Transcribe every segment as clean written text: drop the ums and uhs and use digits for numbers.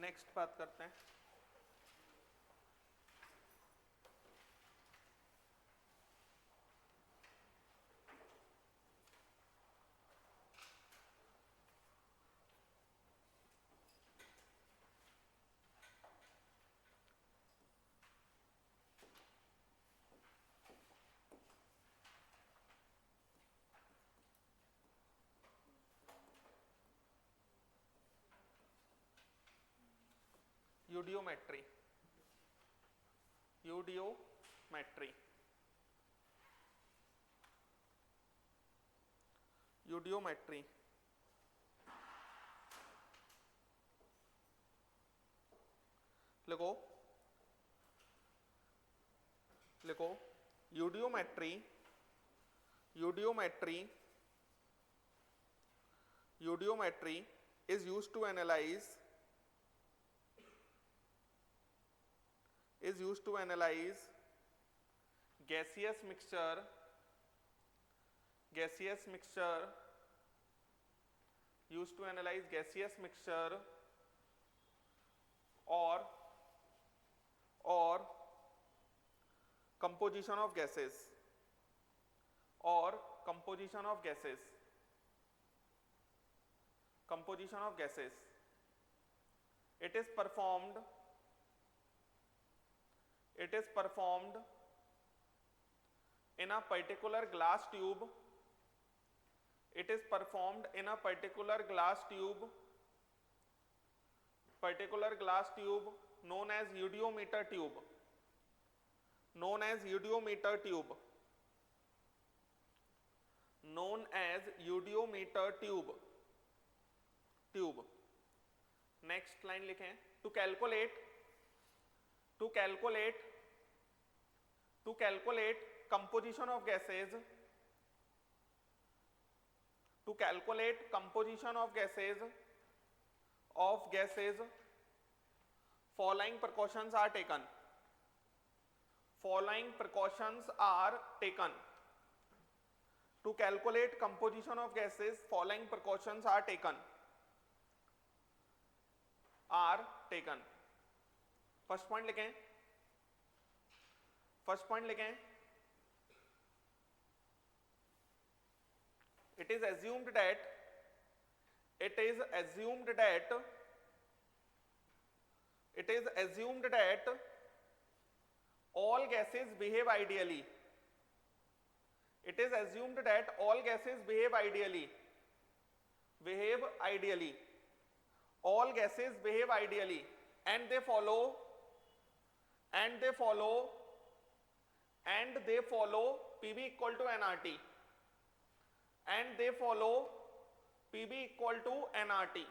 Next बात करते हैं। यूडियोमेट्री, यूडियोमेट्री, यूडियोमेट्री लिखो, लिखो। यूडियोमेट्री, यूडियोमेट्री, यूडियोमेट्री is used to analyze, is used to analyze gaseous mixture, gaseous mixture, used to analyze gaseous mixture or composition of gases, or composition of gases, composition of gases. It is performed, it is performed in a particular glass tube, it is performed in a particular glass tube, particular glass tube known as eudiometer tube, known as eudiometer tube, known as eudiometer tube, tube. Next line लिखें, to calculate, to calculate, to calculate composition of gases, to calculate composition of gases, following precautions are taken, following precautions are taken. To calculate composition of gases, following precautions are taken, are taken. First point लिखें, first point लिखें, it is assumed that, it is assumed that, it is assumed that all gases behave ideally, it is assumed that all gases behave ideally, behave ideally, all gases behave ideally, and they follow, and they follow, and they follow PV equal to nRT, and they follow PV equal to nRT.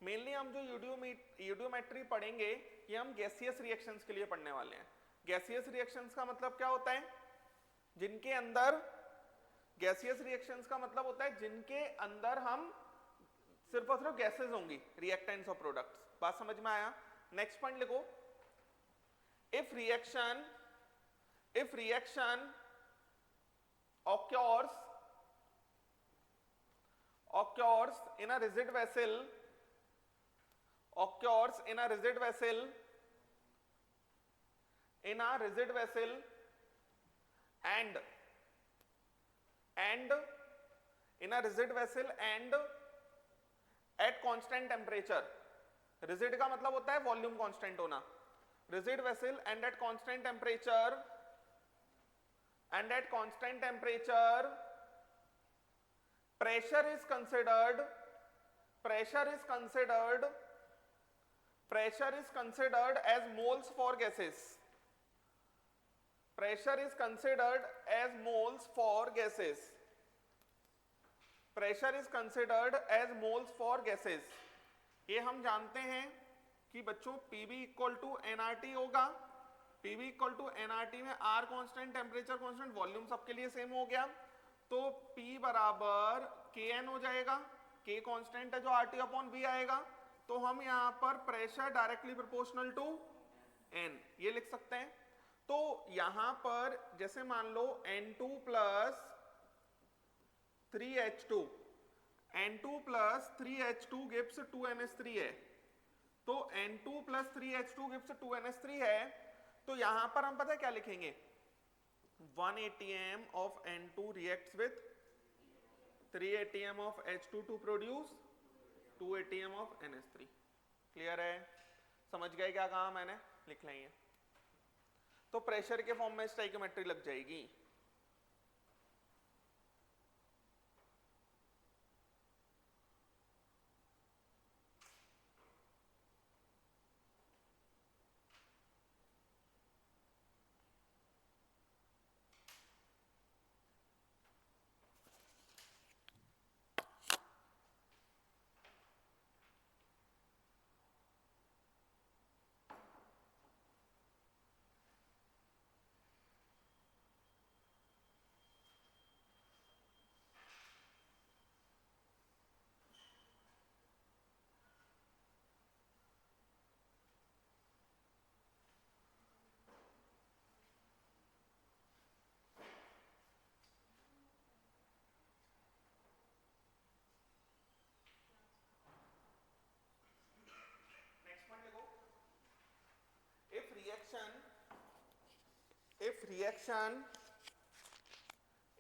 Mainly हम जो यूडियोमेट्री पढ़ेंगे ये हम gaseous reactions के लिए पढ़ने वाले हैं। गैसियस रिएक्शंस का मतलब क्या होता है? जिनके अंदर, गैसियस रिएक्शंस का मतलब होता है जिनके अंदर हम सिर्फ और सिर्फ गैसेस होंगी, रिएक्टेंट्स और प्रोडक्ट्स। बात समझ में आया? नेक्स्ट पॉइंट लिखो, if reaction occurs in a rigid vessel, occurs in a rigid vessel, in a rigid vessel, and in a rigid vessel and at constant temperature, rigid का मतलब होता है वॉल्यूम कांस्टेंट होना, rigid vessel and at constant temperature, and at constant temperature, pressure is considered, pressure is considered, pressure is considered as moles for gases, pressure is considered as moles for gases, pressure is considered as moles for gases. ये हम जानते हैं कि बच्चों PV equal to nRT होगा, PV equal to nRT में R constant, temperature constant, volume सबके लिए सेम हो गया, तो P बराबर Kn हो जाएगा, K कांस्टेंट है जो RT अपॉन V आएगा, तो हम यहाँ पर pressure directly proportional to N ये लिख सकते हैं। तो यहाँ पर जैसे मान लो N2 plus 3H2, N2 plus 3H2 gives 2NH3 है, तो N2 plus 3H2 gives 2NH3 है, तो यहां पर हम पता है क्या लिखेंगे, 1 atm of N2 reacts with 3 atm of H2 to produce 2 atm of NH3। Clear है, समझ गए क्या कहा मैंने, लिख लेंगे। तो प्रेशर के फॉर्म में स्टोइकियोमेट्री लग जाएगी।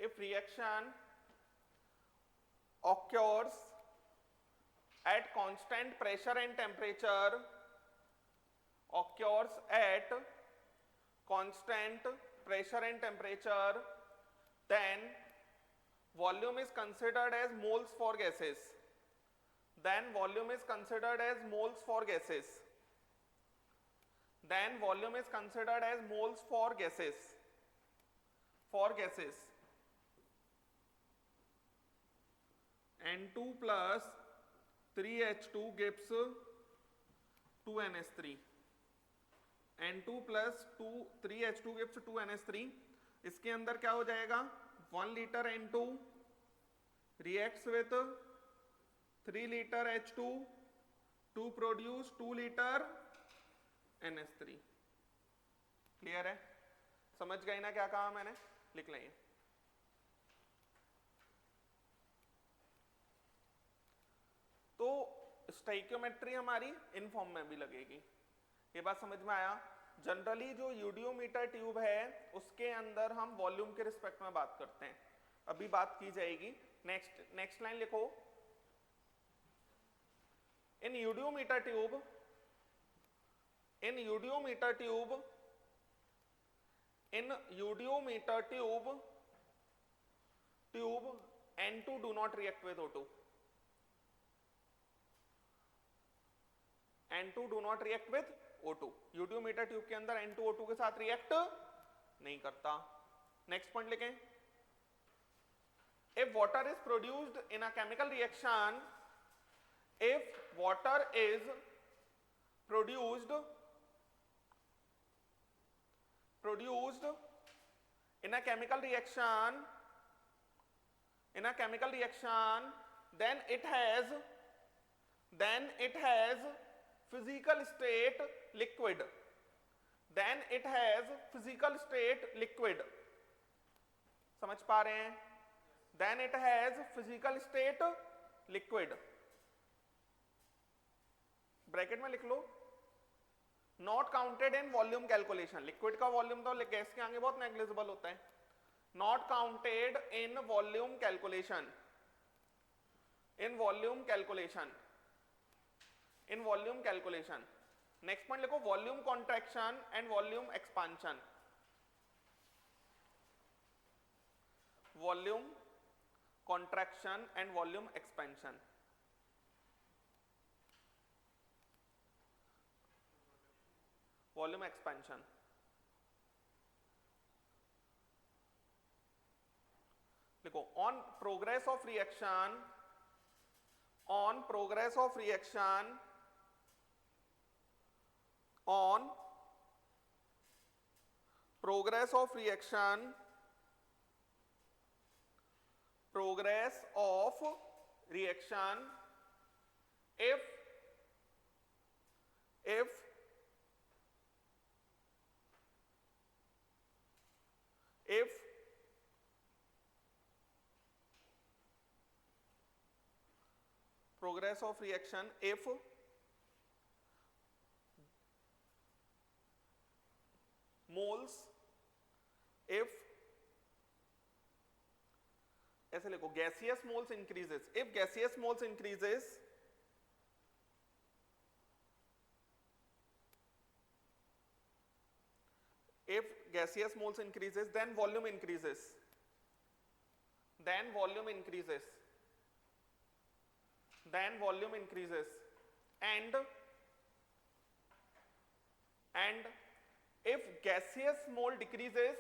if reaction occurs at constant pressure and temperature, occurs at constant pressure and temperature, then volume is considered as moles for gases, then volume is considered as moles for gases, then volume is considered as moles for gases, N2 plus 3H2 gives 2NH3, N2 plus 3H2 gives 2NH3। इसके अंदर क्या हो जाएगा, 1 liter N2 reacts with 3 liter H2 to produce 2 liter NH3। Clear है, समझ गए ना क्या कहा मैंने, लिख लेंगे। तो स्टोइकियोमेट्री हमारी इन फॉर्म में भी लगेगी, ये बात समझ में आया। जनरली जो यूडियोमीटर ट्यूब है उसके अंदर हम वॉल्यूम के रिस्पेक्ट में बात करते हैं, अभी बात की जाएगी। नेक्स्ट लाइन लिखो, in eudiometer tube N2 do not react with O2, N2 do not react with O2। Eudiometer tube के अंदर N2 O2 के साथ रिएक्ट नहीं करता। नेक्स्ट पॉइंट लिखें, if water is produced in a chemical reaction, if water is produced in a chemical reaction, then it has physical state liquid, समझ पा रहे हैं, then it has physical state liquid, bracket में लिख लो, not counted in volume calculation. Liquid का volume तो gas के आगे बहुत नेग्लिजिबल होता है, not counted in volume calculation, next point लिखो, volume contraction and volume expansion, volume contraction and volume expansion. Volume expansion, देखो, on progress of reaction, on progress of reaction, if progress of reaction, if moles, if ऐसे लिखो gaseous moles increases, if gaseous moles increases, if gaseous moles increases, then volume increases, then volume increases, then volume increases, and if gaseous mole decreases,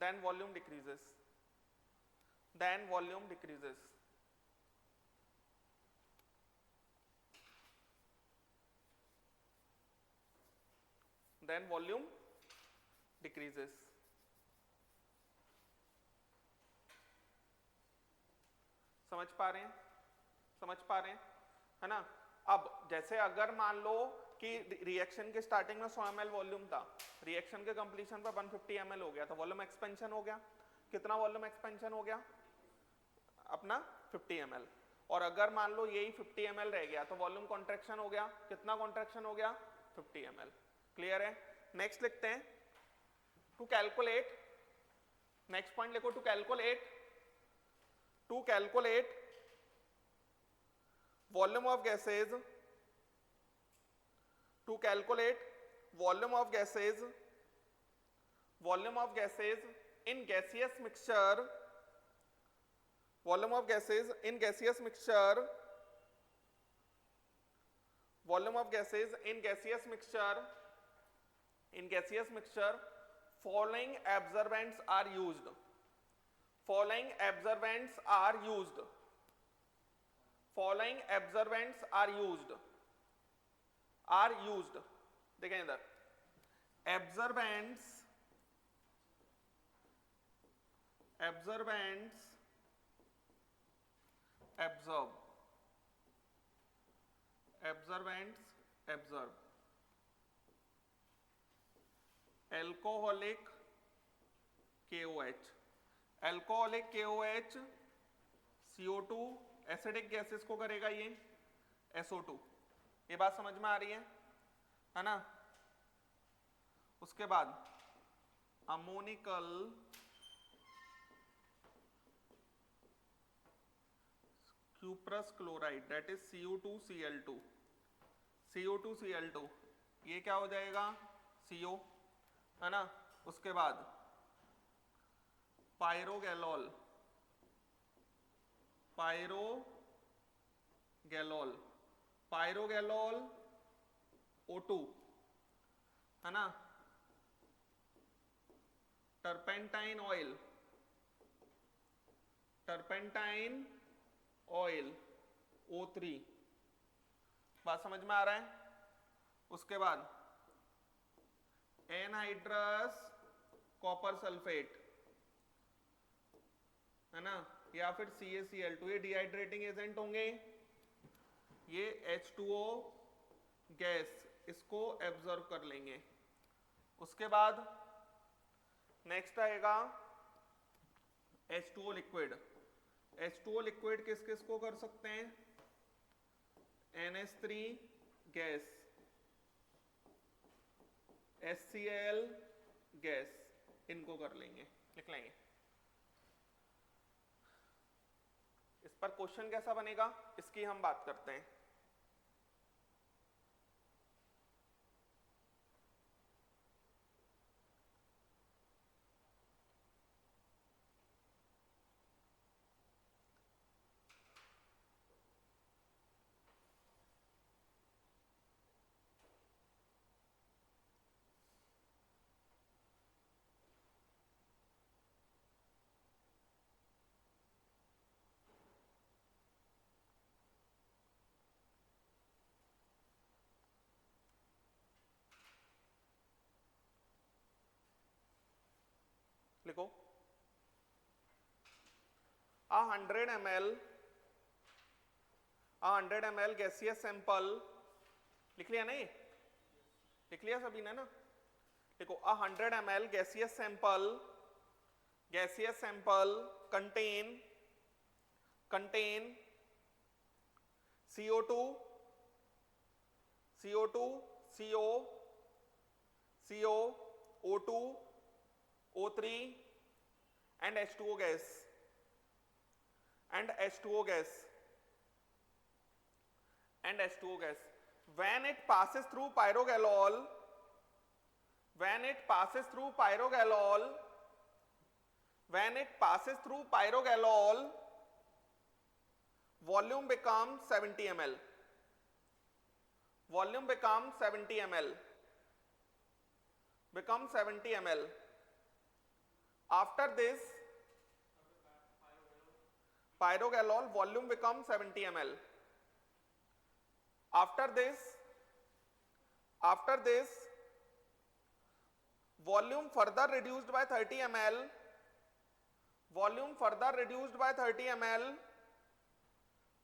then volume decreases, then volume decreases. Then volume decreases. समझ पा रहे हैं? समझ पा रहे हैं, है ना? अब जैसे अगर मान लो कि रिएक्शन के स्टार्टिंग में 100 ml वॉल्यूम था, रिएक्शन के कंप्लीशन पर 150 ml हो गया, तो वॉल्यूम एक्सपेंशन हो गया. कितना वॉल्यूम एक्सपेंशन हो गया? अपना 50 ml. और अगर मान लो यही 50 ml रह गया तो वॉल्यूम कॉन्ट्रैक्शन हो गया. कितना कॉन्ट्रैक्शन हो गया? 50 ml. क्लियर है? नेक्स्ट लिखते हैं, टू कैलकुलेट, नेक्स्ट पॉइंट लिखो, to calculate volume of gases, to calculate volume of gases in gaseous mixture, volume of gases in gaseous mixture, volume of gases in gaseous mixture, in gaseous mixture, following absorbents are used, following absorbents are used, following absorbents are used, are used. देखें इधर, absorbents, absorbents absorb, absorbents absorb. Alcoholic KOH, alcoholic KOH CO2 acidic gases को करेगा ये SO2. ये बात समझ में आ रही है ना? उसके बाद ammoniacal cuprous chloride, that is CO2Cl2, CO2Cl2, ये क्या हो जाएगा? CO, है ना? उसके बाद पायरोगैलोल, पायरोगैलोल, पायरोगैलोल O2, है ना? Turpentine oil, turpentine oil O3. बात समझ में आ रहा है? उसके बाद एनहाइड्रस कॉपर सल्फेट, है ना? या फिर CaCl2, ये डिहाइड्रेटिंग एजेंट होंगे. ये H2O गैस इसको एब्जॉर्ब कर लेंगे. उसके बाद नेक्स्ट आएगा H2O लिक्विड. H2O लिक्विड किस किस को कर सकते हैं? NH3 गैस, HCl गैस, इनको कर लेंगे, लिख लेंगे. इस पर क्वेश्चन कैसा बनेगा इसकी हम बात करते हैं. लिखो, 100 ml गैसियस सैंपल, लिख लिया नहीं? लिख लिया सभी ने ना? देखो 100 ml gaseous sample contain CO2, CO2, CO, CO, O2, O3 and H2O gas, and H2O gas, and H2O gas. When it passes through pyrogallol, when it passes through pyrogallol, when it passes through pyrogallol, volume becomes 70 ml. Volume becomes 70 ml. Becomes 70 ml. After this, pyrogallol volume becomes 70 ml. After this, volume further reduced by 30 ml. Volume further reduced by 30 ml.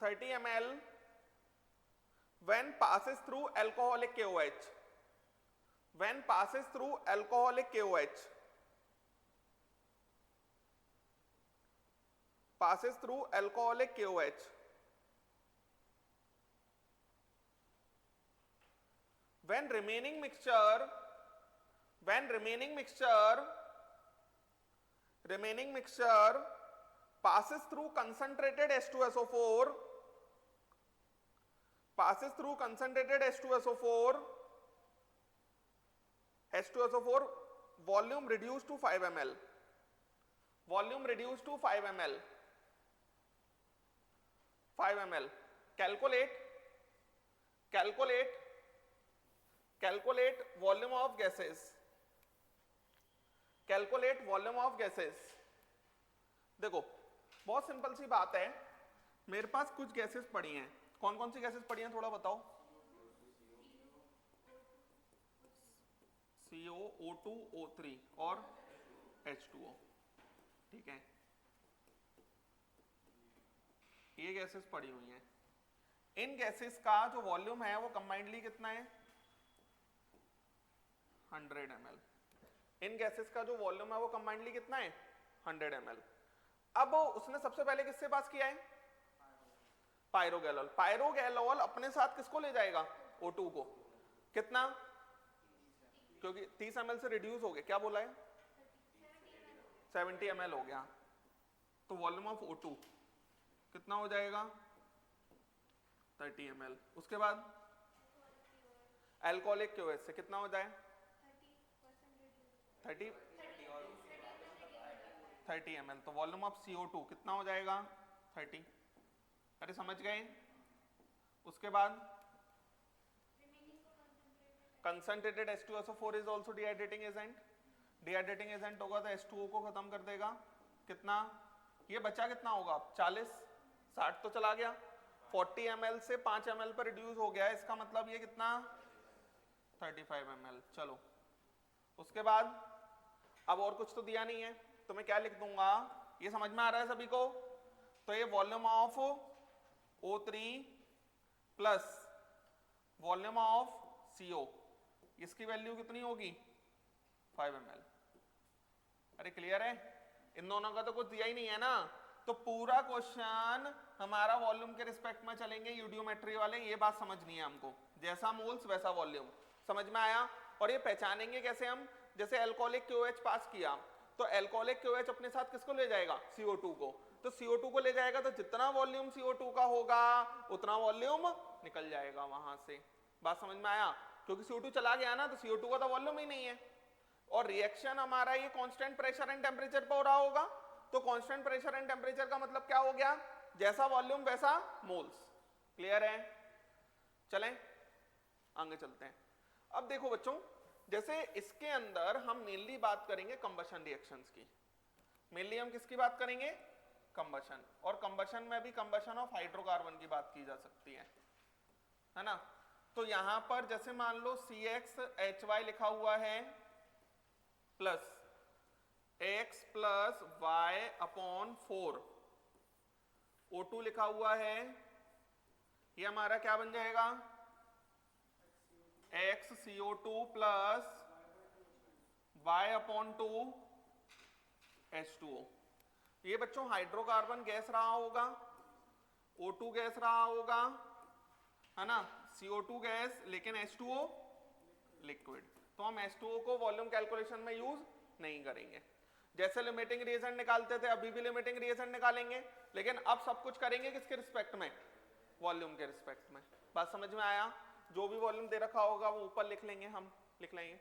30 ml when passes through alcoholic KOH. When passes through alcoholic KOH. Passes through alcoholic KOH. When remaining mixture passes through concentrated H2SO4, H2SO4 volume reduced to 5 ml. Volume reduced to 5 ml. 5 ml. Calculate volume of gases. Calculate volume of gases. देखो बहुत simple सी बात है, मेरे पास कुछ gases पड़ी हैं. कौन कौन सी गैसेस पड़ी हैं थोड़ा बताओ. CO, O2, O3 और H2O. ठीक है, ये गैसेस पड़ी हुई हैं. इन गैसेस का जो वॉल्यूम है वो कंबाइंडली कितना है? 100 ml. इन गैसेस का जो वॉल्यूम है वो कंबाइंडली कितना है? 100 ml. अब उसने सबसे पहले किससे पास किया है? पायरोगैलोल. पायरोगैलोल अपने साथ किसको ले जाएगा? O2 को. कितना? क्योंकि 30 ml से रिड्यूस हो गया. क्या बोला है? 70 ml हो गया. तो वॉल्यूम ऑफ O2 कितना हो जाएगा? 30 ml. उसके बाद अल्कोहलिक KOH से कितना हो जाए? 30 ml. तो वॉल्यूम ऑफ CO2 कितना हो जाएगा? 30. अरे समझ गए? उसके बाद concentrated H2SO4 is also dehydrating agent. Dehydrating agent होगा तो H2O को खत्म कर देगा. कितना? ये बचा कितना होगा? 40. 60 तो चला गया. 40 ml से 5 ml पर रिड्यूस हो गया. इसका मतलब ये कितना? 35 ml. चलो उसके बाद अब और कुछ तो दिया नहीं है तो मैं क्या लिख दूंगा? ये समझ में आ रहा है सभी को? तो ये volume of O3 plus volume of CO, इसकी वैल्यू कितनी होगी? 5 ml. अरे क्लियर है? इन दोनों का तो कुछ दिया ही नहीं है ना. तो पूरा क्वेश्चन हमारा वॉल्यूम के रिस्पेक्ट में चलेंगे. यूडियोमेट्री वाले ये बात समझनी है हमको. जैसा मोल्स वैसा वॉल्यूम. समझ में आया? और ये पहचानेंगे कैसे हम? जैसे अल्कोहलिक KOH पास किया तो अल्कोहलिक KOH अपने साथ किसको ले जाएगा? CO2 को. तो CO2 को ले जाएगा तो जितना वॉल्यूम CO2 का होगा उतना वॉल्यूम निकल जाएगा वहां से. बात समझ में आया? क्योंकि CO2 चला गया ना तो CO2 का तो वॉल्यूम ही नहीं है. और रिएक्शन हमारा ये कांस्टेंट प्रेशर एंड टेम्परेचर पर हो रहा होगा. तो कांस्टेंट प्रेशर एंड टेम्परेचर का मतलब क्या हो गया? जैसा वॉल्यूम वैसा मोल्स. क्लियर है? चलें आगे चलते हैं. अब देखो बच्चों, जैसे इसके अंदर हम मेनली बात करेंगे कंबशन रिएक्शंस की. मेनली हम किसकी बात करेंगे? कंबशन. और कंबशन में भी कंबशन ऑफ हाइड्रोकार्बन की बात की जा सकती है ना. तो यहां पर जैसे मान लो CXHY लिखा हुआ है plus X plus Y upon 4. O2 लिखा हुआ है. ये हमारा क्या बन जाएगा? XCO2 plus Y upon 2 H2O. ये बच्चों हाइड्रोकार्बन गैस रहा होगा, O2 गैस रहा होगा है ना, CO2 गैस लेकिन H2O लिक्विड, तो हम H2O को वॉल्यूम कैलकुलेशन में यूज नहीं करेंगे। जैसे लिमिटिंग रिएजेंट निकालते थे अभी भी लिमिटिंग रिएजेंट निकालेंगे, लेकिन अब सब कुछ करेंगे किसके रिस्पेक्ट में, वॉल्यूम के रिस्पेक्ट में। बात समझ में आया? जो भी वॉल्यूम दे रखा होगा वो ऊपर लिख लेंगे, हम लिख लेंगे।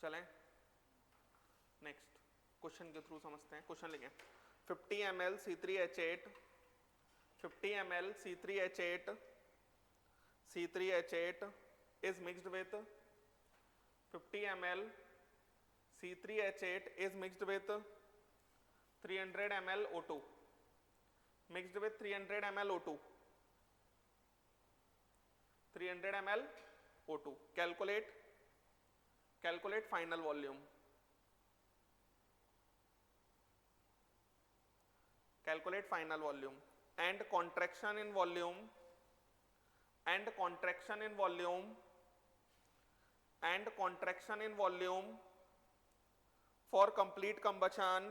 चलें नेक्स्ट क्वेश्चन के थ्रू समझते हैं। क्वेश्चन लिखें 50 ml C3H8 50 ml C3H8 C3H8 is mixed with 50 ml C3H8 is mixed with 300 ml O2 mixed with 300 ml O2 300 ml O2 calculate final volume and contraction in volume for complete combustion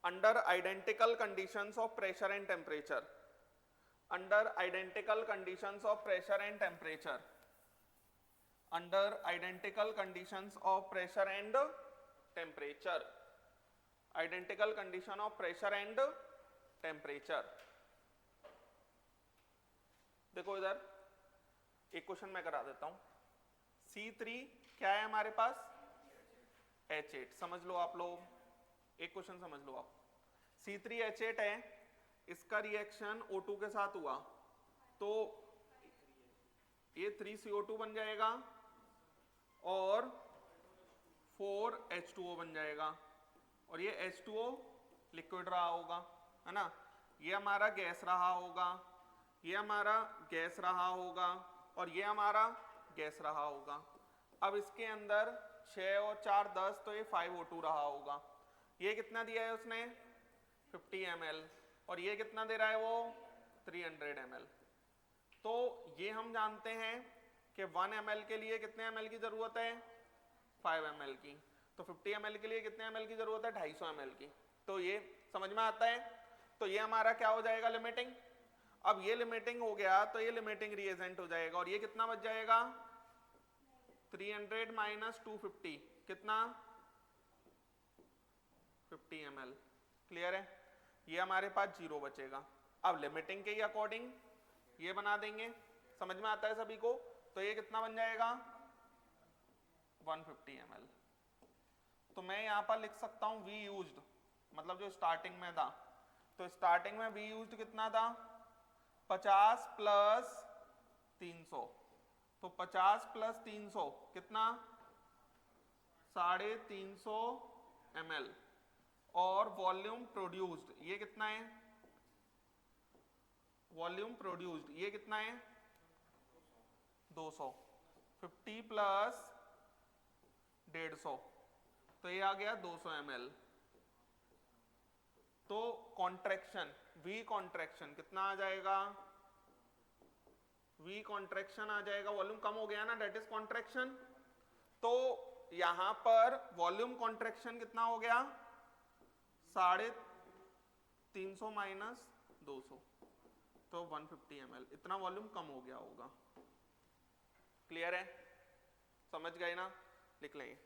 under identical conditions of pressure and temperature under identical conditions of pressure and temperature identical condition of pressure and temperature। देखो इधर एक question मैं करा देता हूं। C3 क्या है हमारे पास, H8 समझ लो आप लोग, एक क्वेश्चन समझ लो आप। C3H8 है, इसका रिएक्शन O2 के साथ हुआ तो ये 3CO2 बन जाएगा और 4H2O बन जाएगा, और ये H2O लिक्विड रहा होगा, है ना, ये हमारा गैस रहा होगा, ये हमारा गैस रहा होगा, और ये हमारा गैस रहा होगा। अब इसके अंदर 6 और 4 10, तो ये 5O2 रहा होगा। ये कितना दिया है उसने 50 ml, और ये कितना दे रहा है वो 300 ml। तो ये हम जानते हैं कि 1 ml के लिए कितने ml की जरूरत है 5 ml की, तो 50 ml के लिए कितने ml की जरूरत है 250 ml की। तो ये समझ में आता है। तो ये हमारा क्या हो जाएगा लिमिटिंग। अब ये लिमिटिंग हो गया तो ये लिमिटिंग रिएजेंट हो जाएगा, और ये कितना बच जाएगा 300 माइनस 250 कितना 50 ml। क्लियर है, ये हमारे पास 0 बचेगा। अब लिमिटिंग के ही अकॉर्डिंग ये बना देंगे, समझ में आता है सभी को। तो ये कितना बन जाएगा 150 ml। तो मैं यहां पर लिख सकता हूं V यूज्ड, मतलब जो स्टार्टिंग में था, तो स्टार्टिंग में V यूज्ड कितना था 50 प्लस 300, तो 50 प्लस 300 कितना 350 ml, और वॉल्यूम प्रोड्यूस्ड ये कितना है, वॉल्यूम प्रोड्यूस्ड ये कितना है 200, 50 प्लस 150, तो ये आ गया 200 ml। तो कॉन्ट्रैक्शन V कॉन्ट्रैक्शन कितना आ जाएगा, V कॉन्ट्रैक्शन आ जाएगा, वॉल्यूम कम हो गया ना, डेट इज कॉन्ट्रैक्शन। तो यहां पर वॉल्यूम कॉन्ट्रैक्शन कितना हो गया 350 माइनस 200, तो 150 ml, इतना वॉल्यूम कम हो गया होगा। क्लियर है, समझ गए ना, लिख लेंगे।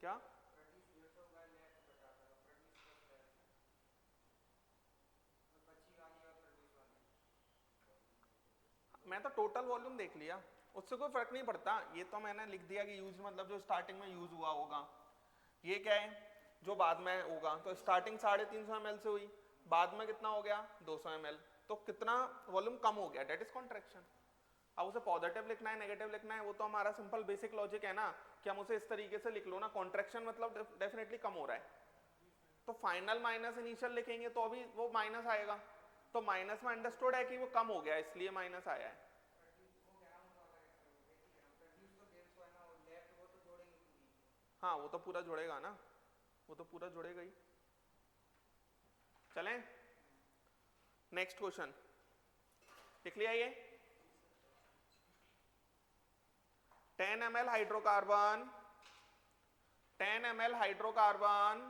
क्या? मैं तो टोटल वॉल्यूम देख लिया, उससे कोई फर्क नहीं पड़ता। ये तो मैंने लिख दिया कि यूज मतलब जो स्टार्टिंग में यूज हुआ होगा। ये क्या है जो बाद में होगा, तो स्टार्टिंग 350 ml से हुई, बाद में कितना हो गया 200 ml, तो कितना वॉल्यूम कम हो गया, डेट इज कॉन्ट्रैक्शन। अब उसे पॉजिटिव लिखना है नेगेटिव लिखना है, वो तो हमारा सिंपल बेसिक लॉजिक है ना कि हम उसे इस तरीके से लिख लो ना, कॉन्ट्रैक्शन मतलब डेफिनेटली कम हो रहा है, तो फाइनल माइनस इनिशियल लिखेंगे तो अभी वो माइनस आएगा, तो माइनस में अंडरस्टूड है कि वो कम हो गया इसलिए माइनस आया है। हाँ वो तो पूरा जुड़ेगा ना, वो तो पूरा जुड़ेगा ही। चलें नेक्स्ट क्वेश्चन, लिख लिया ये। 10 ml hydrocarbon, 10 ml hydrocarbon,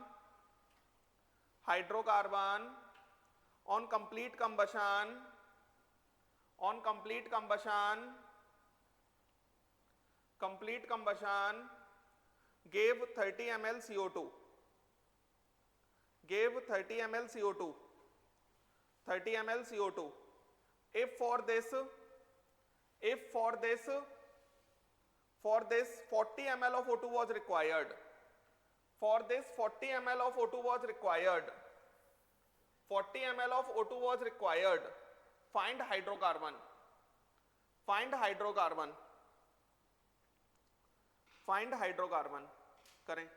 hydrocarbon on complete combustion, on complete combustion, complete combustion gave 30 ml CO2, gave 30 ml CO2, 30 ml CO2. If for this 40 ml of O2 was required, for this 40 ml of O2 was required, 40 ml of O2 was required, find hydrocarbon, find hydrocarbon, find hydrocarbon करें।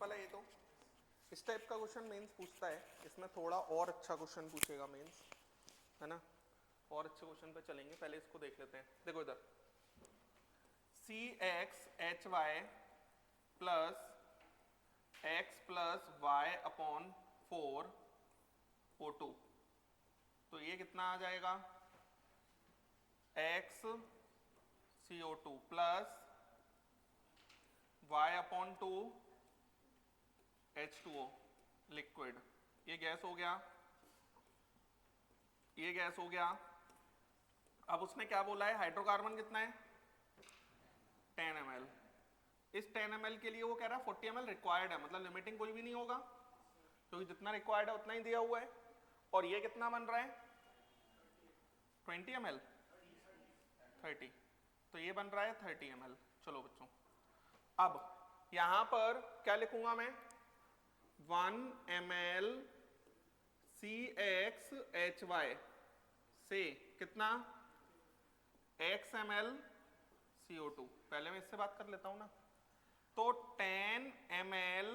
Simple है ये तो। इस type का question mains पूछता है, इसमें थोड़ा और अच्छा क्वेश्चन पूछेगा मेंस, है ना। और अच्छे क्वेश्चन पे चलेंगे, पहले इसको देख लेते हैं। देखो इधर C X H Y plus X plus Y upon 4 O2, तो ये कितना आ जाएगा, x CO2 plus y upon 2 H2O liquid. ये गैस हो गया, ये गैस हो गया। अब उसने क्या बोला है, हाइड्रोकार्बन कितना है 10 ml। इस 10 ml के लिए वो कह रहा है 40 ml रिक्वायर्ड है, मतलब लिमिटिंग कोई भी नहीं होगा क्योंकि जितना रिक्वायर्ड है उतना ही दिया हुआ है। और ये कितना बन रहा है 20 ml 30, तो ये बन रहा है 30 ml। चलो बच्चों, अब यहां पर क्या लिखूंगा मैं, 1 ml CXHY से कितना x ml CO2। पहले मैं इससे बात कर लेता हूं ना, तो 10 ml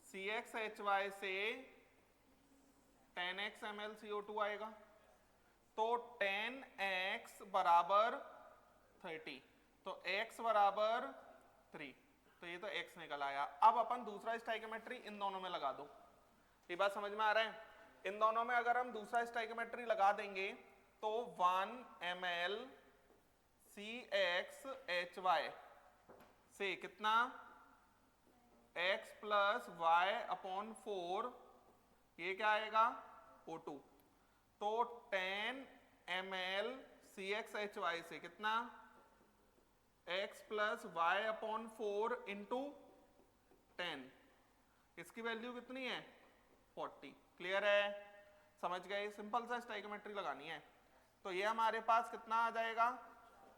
CXHY से 10x ml CO2 आएगा, तो 10x बराबर 30, तो x बराबर 3, तो ये तो x निकल आया। अब अपन दूसरा स्टाइकोमेट्री इन दोनों में लगा दो, ये बात समझ में आ रहा है। इन दोनों में अगर हम दूसरा स्टाइकोमेट्री लगा देंगे तो 1 ml CXHY से कितना x प्लस y अपॉन 4, ये क्या आएगा O2, तो 10 ml CXHY से कितना x plus y upon 4 into 10, इसकी वैल्यू कितनी है 40। क्लियर है, समझ गए, सिंपल सा स्टाइकोमेट्री लगानी है। तो ये हमारे पास कितना आ जाएगा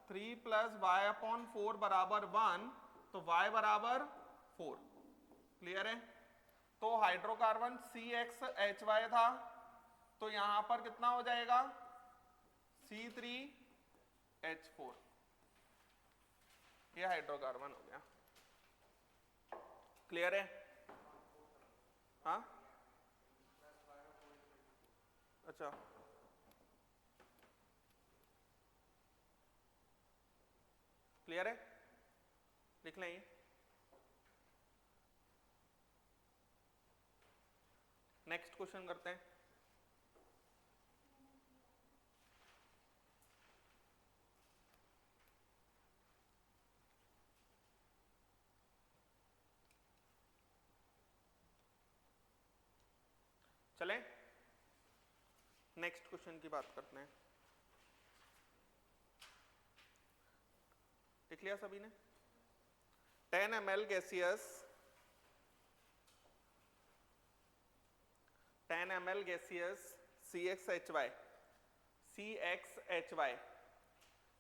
3 प्लस वाई अपॉन 4 बराबर 1, तो y बराबर 4। क्लियर है, तो हाइड्रोकार्बन CXHY था, तो यहां पर कितना हो जाएगा C3H4, ये हाइड्रोकार्बन हो गया। क्लियर है, हाँ अच्छा, क्लियर है, लिख लें ये। नेक्स्ट क्वेश्चन करते हैं। चलें, नेक्स्ट क्वेश्चन की बात करते हैं। लिख लिया सभी ने, 10 ml gaseous 10 ml gaseous CXHY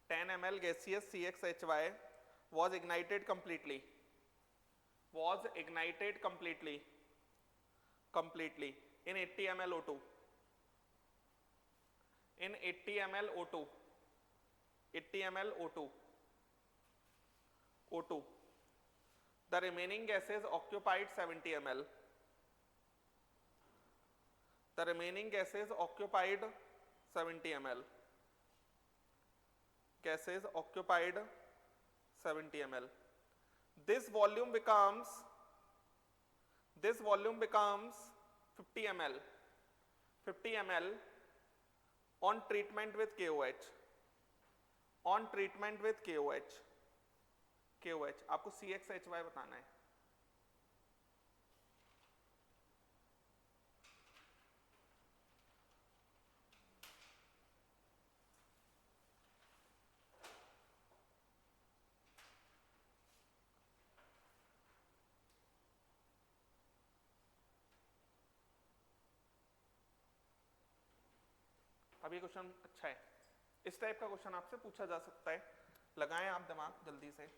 10 ml gaseous CXHY was ignited completely in 80 ml O2 80 ml O2. The remaining gases occupied 70 ml. The remaining gases occupied 70 ml. Gases occupied 70 ml. This volume becomes 50 ml. 50 ml on treatment with KOH. On treatment with KOH. KOH आपको CXHY बताना है। अब ये question अच्छा है, इस type का question आपसे पूछा जा सकता है, लगाएं आप दिमाग जल्दी से।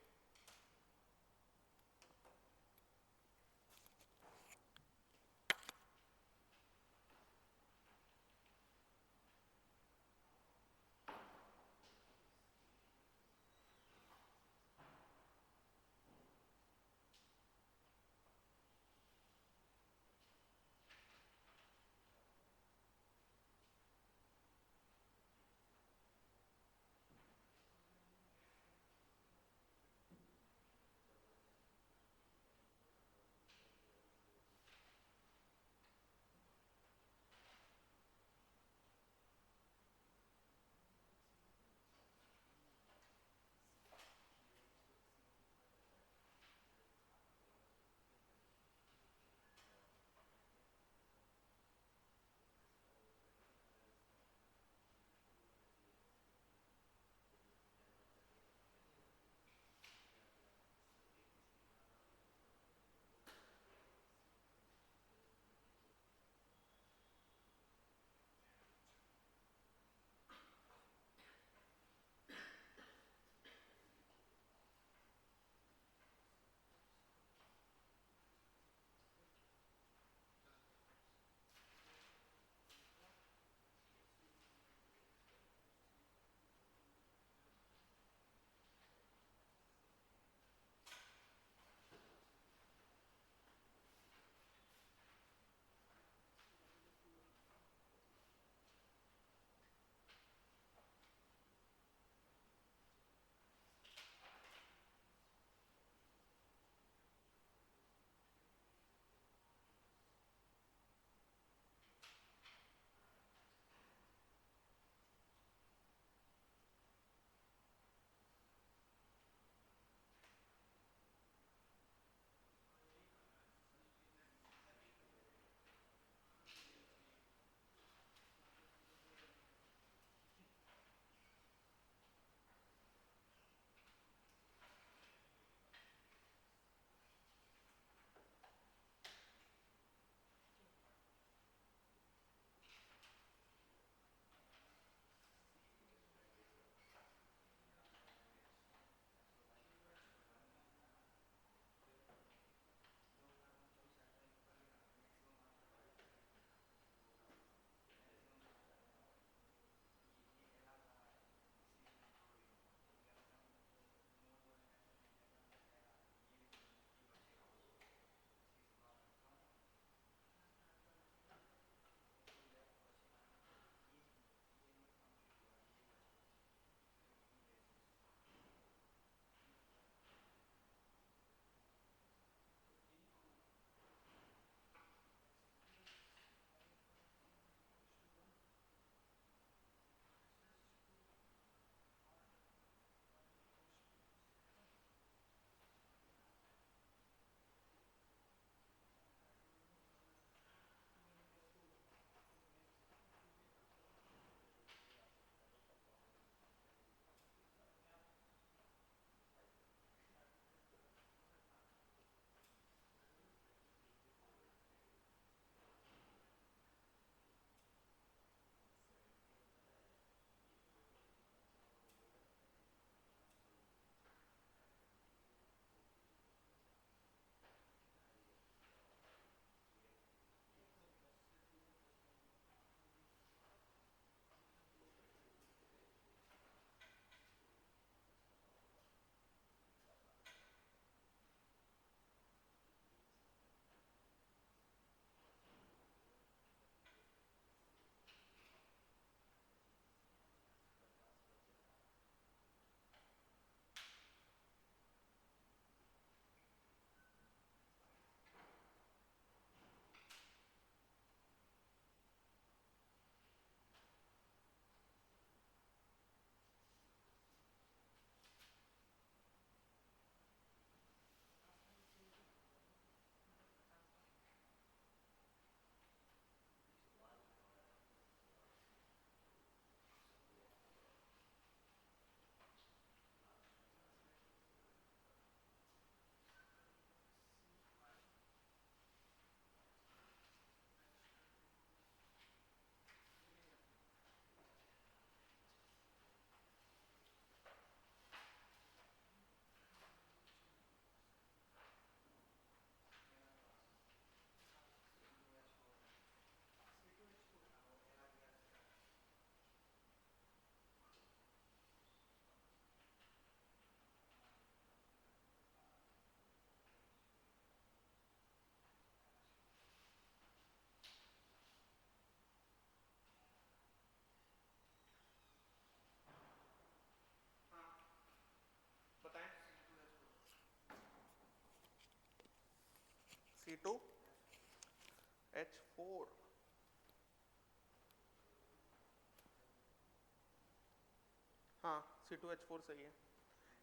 हाँ C2H4 सही है।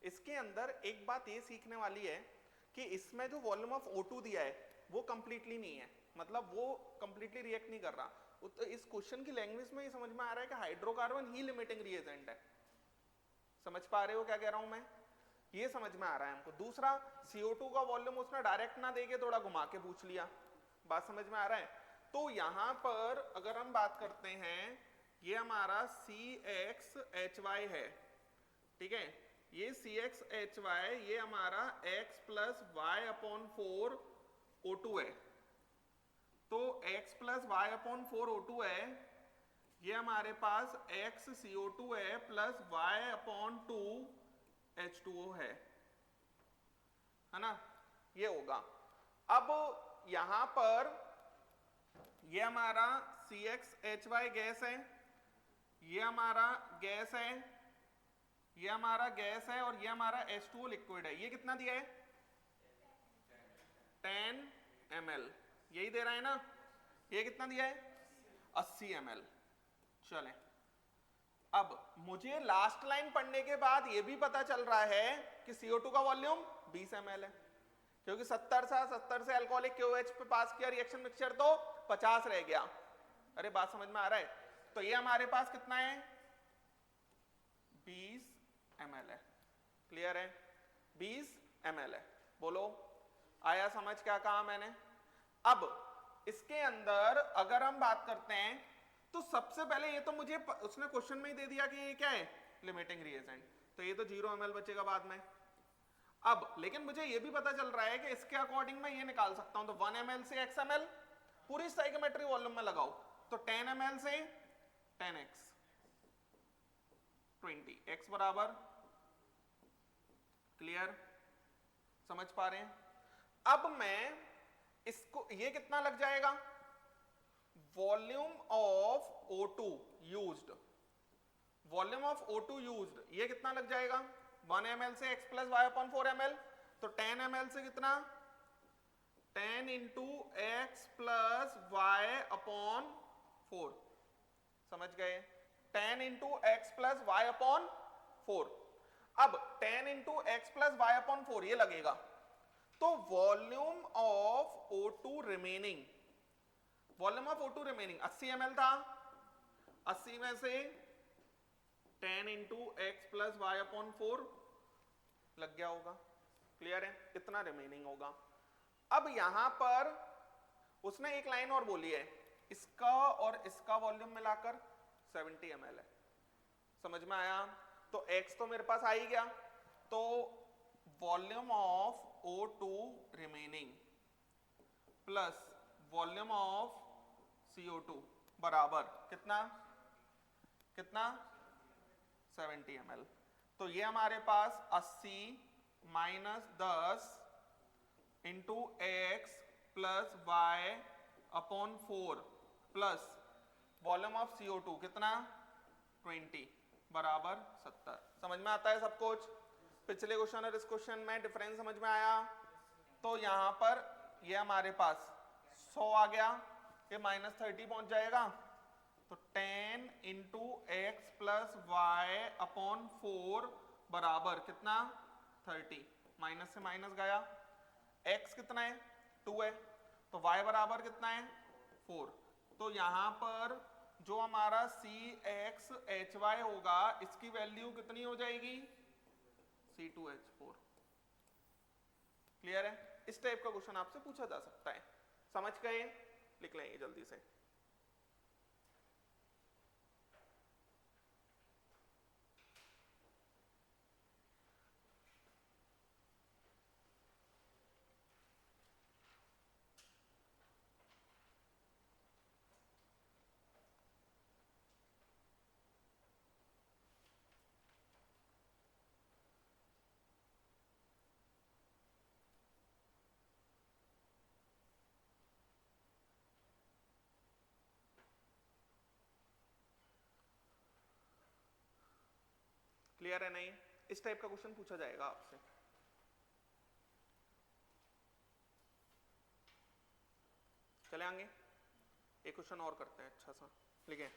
इसके अंदर एक बात ये सीखने वाली है कि इसमें जो वॉल्यूम ऑफ O2 दिया है वो कंप्लीटली नहीं है, मतलब वो कंप्लीटली रिएक्ट नहीं कर रहा। तो इस क्वेश्चन की लैंग्वेज में ये समझ में आ रहा है कि हाइड्रोकार्बन ही लिमिटिंग रिएजेंट है। समझ पा रहे हो क्या कह रहा हूं मैं? ये समझ में आ रहा है हमको। दूसरा, CO2 का वॉल्यूम उसने डायरेक्ट ना देके थोड़ा घुमा के पूछ लिया। बात समझ में आ रहा है? तो यहां पर अगर हम बात करते हैं, ये हमारा CXHY है, ठीक है, ये CXHY ये हमारा x plus Y upon 4 O2 है। तो x plus Y upon 4 O2 है, ये हमारे पास x CO2 है प्लस y अपॉन 2 H2O है ना, ये होगा। अब यहां पर ये हमारा CXHY गैस है, ये हमारा गैस है, ये हमारा गैस है, और ये हमारा H2O लिक्विड है। ये कितना दिया है? 10 ml, यही दे रहा है ना। ये कितना दिया है? 80 ml। चलें, अब मुझे लास्ट लाइन पढ़ने के बाद ये भी पता चल रहा है कि CO2 का वॉल्यूम 20 ml है, क्योंकि 70 से अल्कोहलिक KOH पे पास किया रिएक्शन मिक्सचर तो 50 रह गया। अरे बात समझ में आ रहा है? तो ये हमारे पास कितना है? 20 ml है। क्लियर है? 20 ml है। बोलो, आया समझ क्या कहा मैंने? अब इसके अंदर अगर हम बात करते हैं तो सबसे पहले ये तो मुझे उसने क्वेश्चन में ही दे दिया कि ये क्या है? Limiting reagent. तो ये तो 0 ml बचेगा बाद में। अब लेकिन मुझे ये भी पता चल रहा है कि इसके अकॉर्डिंग मैं ये निकाल सकता हूं, तो 1 ml से x ml पूरी स्टोइकियोमेट्री वॉल्यूम में लगाओ, तो 10 ml से 10x 20, x बराबर। क्लियर? समझ पा रहे हैं? अब मैं इसको, ये कितना लग जाएगा? Volume of O2 used, volume of O2 used, ये कितना लग जाएगा? 1 ml से x plus Y upon 4 ml, तो 10 ml से कितना? 10 into x plus Y upon 4। समझ गए? 10 into x plus Y upon 4। अब 10 into x plus Y upon 4 ये लगेगा, तो volume of O2 remaining, volume of O2 remaining 80 ml था, 80 में से 10 into x plus Y upon 4 लग गया होगा। क्लियर है? इतना रिमेनिंग होगा। अब यहां पर उसने एक लाइन और बोली है, इसका और इसका वॉल्यूम मिलाकर 70 ml है। समझ में आया? तो x तो मेरे पास आ ही गया, तो volume of O2 remaining plus volume of CO2 बराबर कितना? कितना? 70 ml। तो ये हमारे पास 80 minus 10 into x plus Y upon 4 plus volume of CO2 कितना? 20 बराबर 70। समझ में आता है सब कुछ? पिछले क्वेश्चन और इस क्वेश्चन में डिफरेंस समझ में आया? तो यहां पर ये हमारे पास 100 आ गया, ये माइनस 30 पहुंच जाएगा, तो 10 into x plus Y upon 4 बराबर कितना? 30। माइनस से माइनस गया, x कितना है? 2 है, तो y बराबर कितना है? 4। तो यहां पर जो हमारा CXHY होगा, इसकी वैल्यू कितनी हो जाएगी? C2H4। क्लियर है? इस टाइप का क्वेश्चन आपसे पूछा जा सकता है। समझ गए? लिख लेंगे जल्दी से। क्लियर है? नहीं, इस टाइप का क्वेश्चन पूछा जाएगा आपसे। चले आगे, एक क्वेश्चन और करते हैं अच्छा सा। लिखें,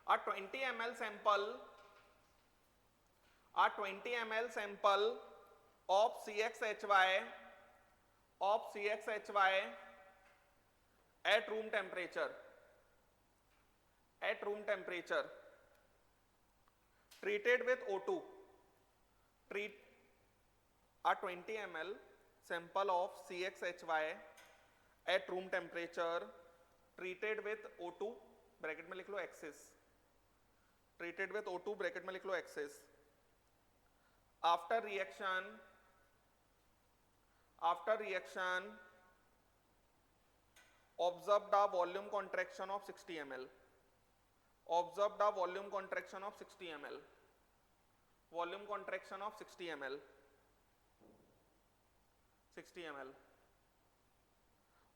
A 20 ml sample, a 20 ml sample of CXHY at room temperature, treated with O2, treat a 20 ml sample of CXHY at room temperature treated with O2 bracket में लिख लो excess, treated with O2 bracket में लिख लो excess, after reaction observed a volume contraction of 60 ml, observed a volume contraction of 60 ml, volume contraction of 60 ml, 60 ml.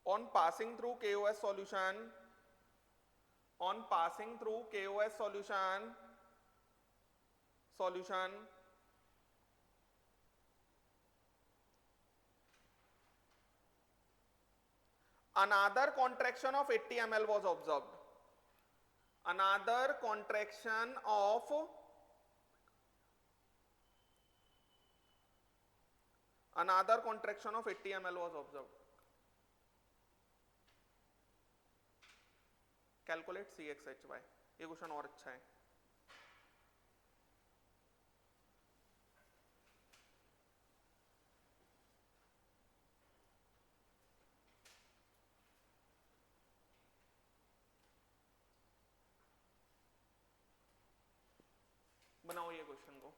On passing through KOS solution, on passing through KOS solution, another contraction of 80 ml was observed. Another contraction of 80 ml was observed. Calculate CXHY. ये question और अच्छा है. बनाओ ये question को.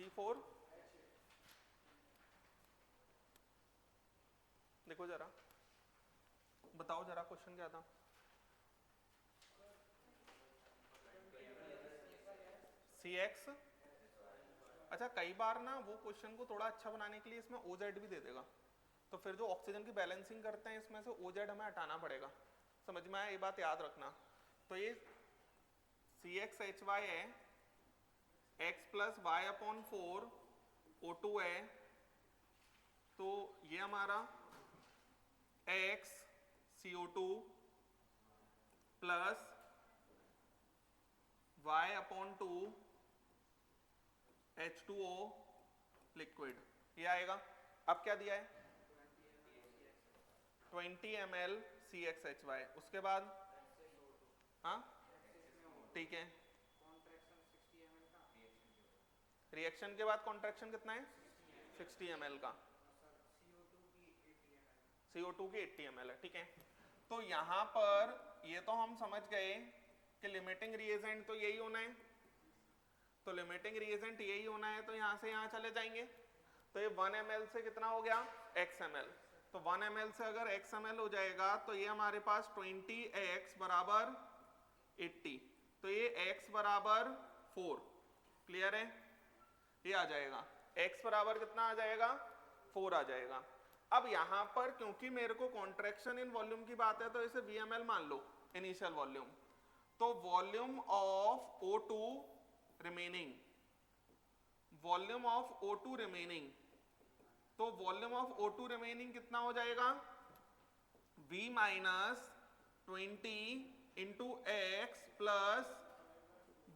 C4, देखो जरा, बताओ जरा क्वेश्चन क्या था। CX, अच्छा कई बार ना वो क्वेश्चन को थोड़ा अच्छा बनाने के लिए इसमें OZ भी दे देगा, तो फिर जो ऑक्सीजन की बैलेंसिंग करते हैं इसमें से OZ हमें हटाना पड़ेगा, समझ में आया, ये बात याद रखना। तो ये CXHY है, X plus Y upon 4 O2 है, तो ये हमारा X CO2 plus y upon 2 H2O liquid, ये आएगा। अब क्या दिया है, 20 ml CXHY, उसके बाद हाँ ठीक है, रिएक्शन के बाद कॉन्ट्रैक्शन कितना है, 60 ml का, CO2 की 80 ml है, ठीक है। तो यहाँ पर ये तो हम समझ गए कि लिमिटिंग रिएजेंट तो यही होना है, तो लिमिटिंग रिएजेंट यही होना है, तो यहाँ से यहाँ चले जाएंगे, तो ये 1 ml से कितना हो गया, x ml, तो 1 ml से अगर x ml हो जाएगा तो ये हमारे पास 20x बराबर 80, तो ये x बराबर 4, क्लियर है, ये आ जाएगा, x बराबर कितना आ जाएगा, 4 आ जाएगा। अब यहाँ पर क्योंकि मेरे को कॉन्ट्रैक्शन इन वॉल्यूम की बात है तो इसे VML मान लो, इनिशियल वॉल्यूम, तो volume of O2 remaining, volume of O2 remaining, तो वॉल्यूम ऑफ O2 रिमेनिंग कितना हो जाएगा, V minus 20 into x plus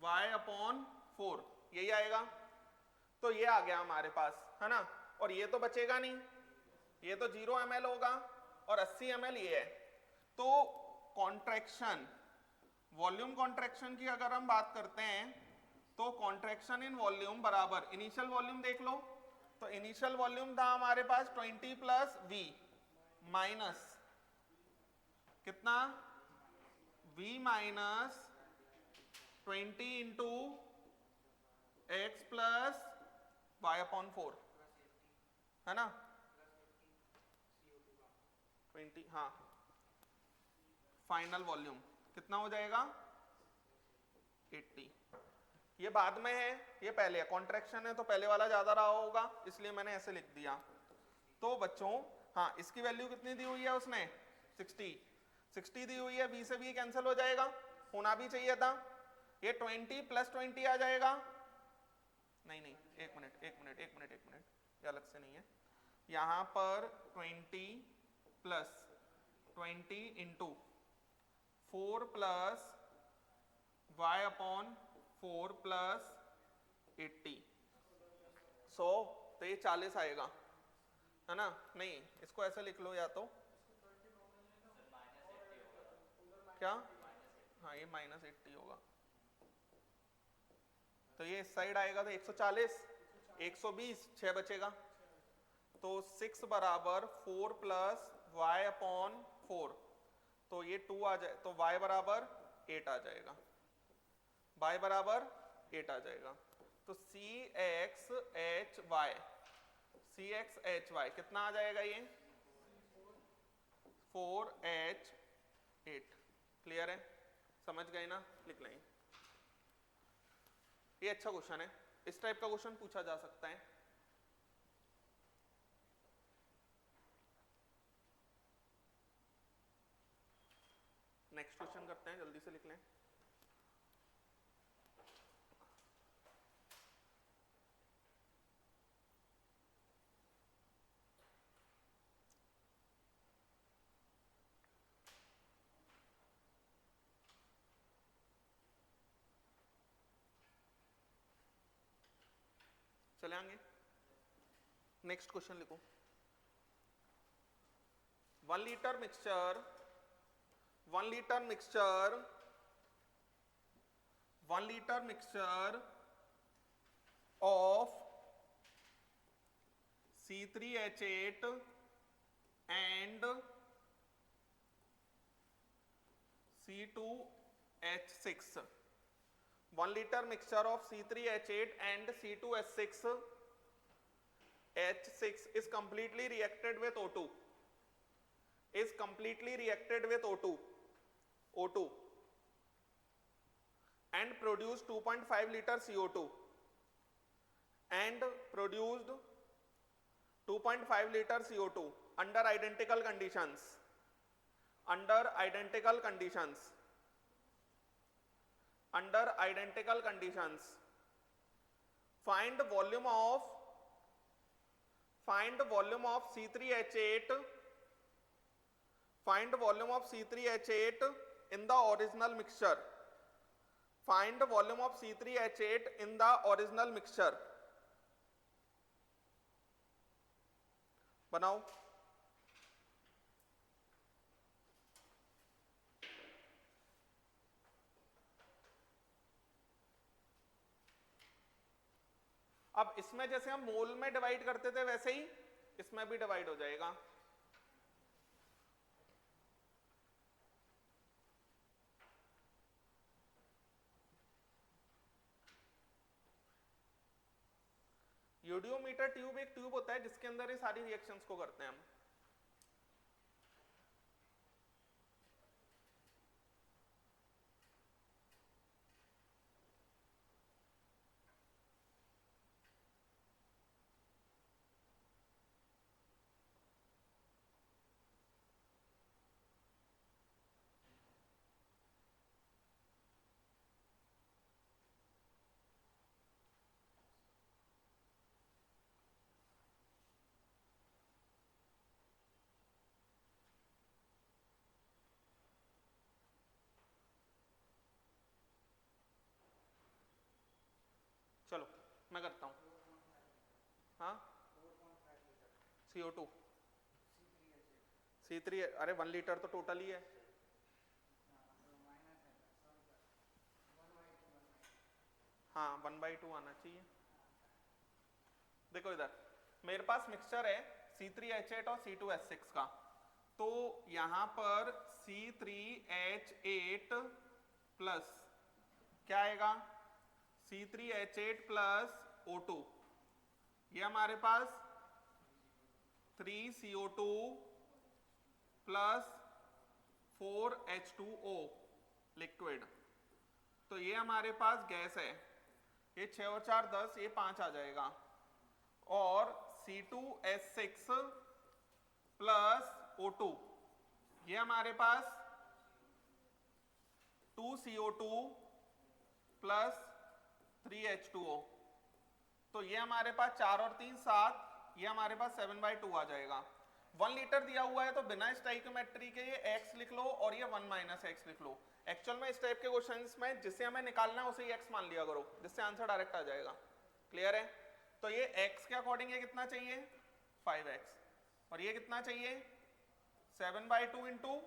Y upon 4, यही आएगा। तो ये आ गया हमारे पास, है ना, और ये तो बचेगा नहीं, ये तो 0 ml होगा और 80 ml ये है। तो कॉन्ट्रैक्शन, वॉल्यूम कॉन्ट्रैक्शन की अगर हम बात करते हैं तो कॉन्ट्रैक्शन इन वॉल्यूम बराबर, इनिशियल वॉल्यूम देख लो, तो इनिशियल वॉल्यूम था हमारे पास 20 प्लस V माइनस कितना, V minus 20 into x plus Y upon 4, है ना, 20, हाँ, फाइनल वॉल्यूम कितना हो जाएगा 80, ये बाद में है, ये पहले है, कॉन्ट्रैक्शन है तो पहले वाला ज्यादा रहा होगा इसलिए मैंने ऐसे लिख दिया। तो बच्चों हाँ, इसकी वैल्यू कितनी दी हुई है उसने, 60 दी हुई है, V से V कैंसिल हो जाएगा, होना भी चाहिए था, ये 20 प्लस 20 आ जाएगा, नहीं नहीं एक मिनट, ये अलग से नहीं है, यहाँ पर 20 plus 20 into 4 plus y upon 4 plus 80, 100, तो ये 40 आएगा, है ना, नहीं इसको ऐसे लिख लो, या तो क्या, हाँ ये -80 होगा, तो ये इस साइड आएगा तो 140, 120, 6 बचेगा, तो 6 बराबर 4 प्लस y अपॉन 4, तो ये 2 आ जाए, तो y बराबर 8 आ जाएगा, y बराबर 8 आ जाएगा, तो CXHY कितना आ जाएगा, ये 4H8, क्लियर है, समझ गए ना, लिख लेंगे, ये अच्छा क्वेश्चन है, इस टाइप का क्वेश्चन पूछा जा सकता है। नेक्स्ट क्वेश्चन करते हैं, जल्दी से लिख लें। चले आएंगे, नेक्स्ट क्वेश्चन लिखो, 1 litre mixture 1 litre mixture of C3H8 and C2H6 1 liter mixture of C3H8 and C2H6 is completely reacted with O2, is completely reacted with O2 and produced 2.5 liter CO2 and produced 2.5 liter CO2 under identical conditions, under identical conditions. Find the volume of C3H8, find the volume of C3H8 in the original mixture. Find the volume of C3H8 in the original mixture. बनाओ. अब इसमें जैसे हम मोल में divide करते थे वैसे ही इसमें भी डिवाइड हो जाएगा. यूडियोमीटर ट्यूब एक ट्यूब होता है जिसके अंदर ये सारी रिएक्शंस को करते हैं हम. चलो मैं करता हूं. हाँ CO2 C3 अरे 1 लीटर तो टोटल ही है. हाँ 1/2 आना चाहिए. देखो इधर मेरे पास मिक्सचर है C3H8 और C2H6 का, तो यहां पर C3H8 प्लस क्या आएगा C3H8 प्लस O2, ये हमारे पास 3CO2 प्लस 4H2O लिक्विड, तो ये हमारे पास गैस है. ये 6 और 4 10, ये 5 आ जाएगा. और C2H6 प्लस O2, ये हमारे पास 2CO2 प्लस 3H2O, तो ये हमारे पास 4 और 3 7, ये हमारे पास 7/2 आ जाएगा. 1 लीटर दिया हुआ है तो बिना स्टोइकियोमेट्री के ये x लिख लो और ये 1 माइनस x लिख लो. एक्चुअल में इस टाइप के क्वेश्चंस में जिसे हमें निकालना है उसे ही x मान लिया करो, जिससे आंसर डायरेक्ट आ जाएगा. क्लियर है? तो ये x के अकॉर्डिंग ये कितना चाहिए 5x, और ये कितना चाहिए 7/2 इंटू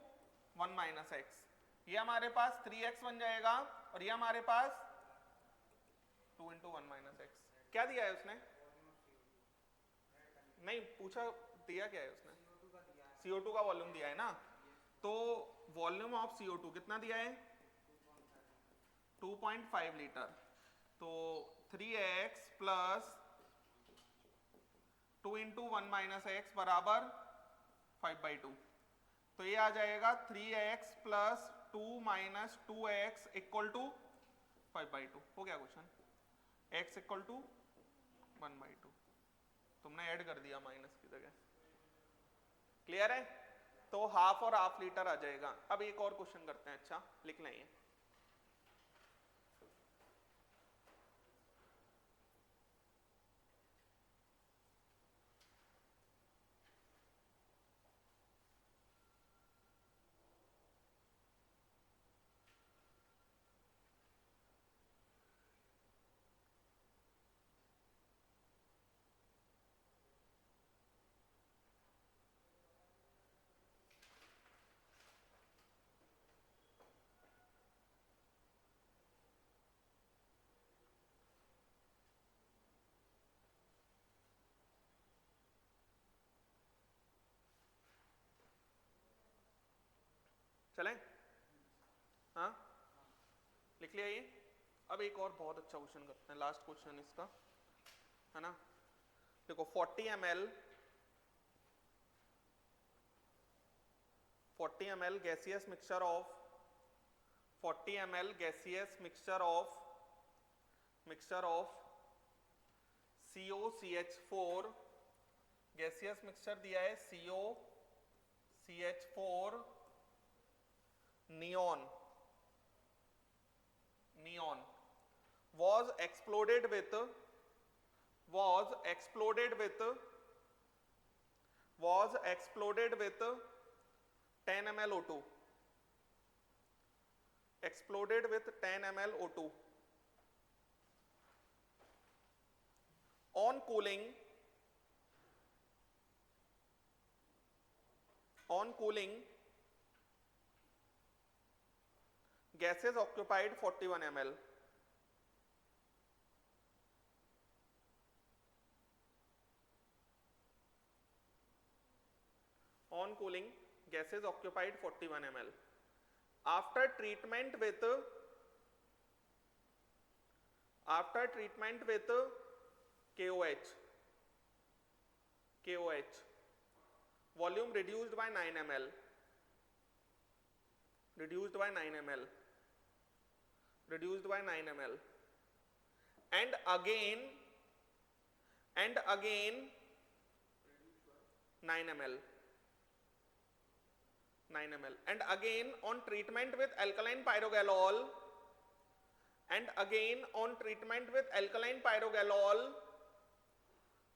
1 माइनस x, ये हमारे पास 3x बन जाएगा, और ये हमारे पास 2 इंटू 1 माइनस x. क्या दिया है उसने? नहीं पूछा, दिया क्या है उसने? CO2 का वॉल्यूम दिया है ना, तो वॉल्यूम ऑफ CO2 कितना दिया है 2.5 लीटर, तो 3x plus 2 into 1 minus x बराबर 5/2, तो ये आ जाएगा 3x plus 2 minus 2x equal to 5/2. हो गया क्वेश्चन. x इक्वल टू 1/2, तुमने ऐड कर दिया माइनस की जगह. क्लियर है? तो हाफ और हाफ लीटर आ जाएगा. अब एक और क्वेश्चन करते हैं. अच्छा लिख लें ये. चलें? हाँ लिख लिया ये. अब एक और बहुत अच्छा क्वेश्चन करते हैं, लास्ट क्वेश्चन इसका, है ना। देखो 40 ml gaseous mixture of 40 ml gaseous mixture of COCH4 gaseous mixture दिया है COCH4 neon was exploded with 10 ml O2, exploded with 10 ml O2. On cooling, gases occupied 41 ml. On cooling, gases occupied 41 ml. After treatment with KOH, volume reduced by 9 ml. And again 9 ml. And again on treatment with alkaline pyrogalol,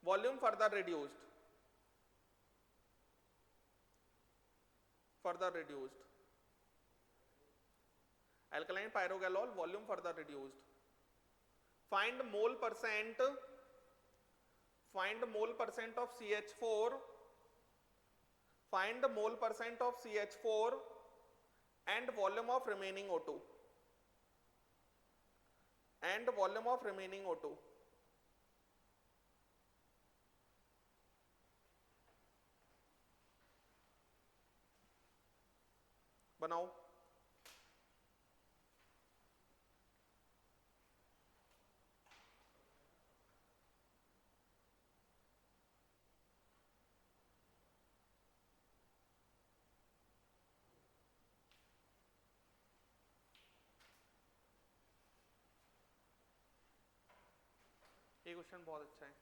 volume further reduced. Alkaline pyrogalol volume further reduced. Find mole percent of CH4. Find the mole percent of CH4 and volume of remaining O2. बनाओ। ये question बहुत अच्छा है।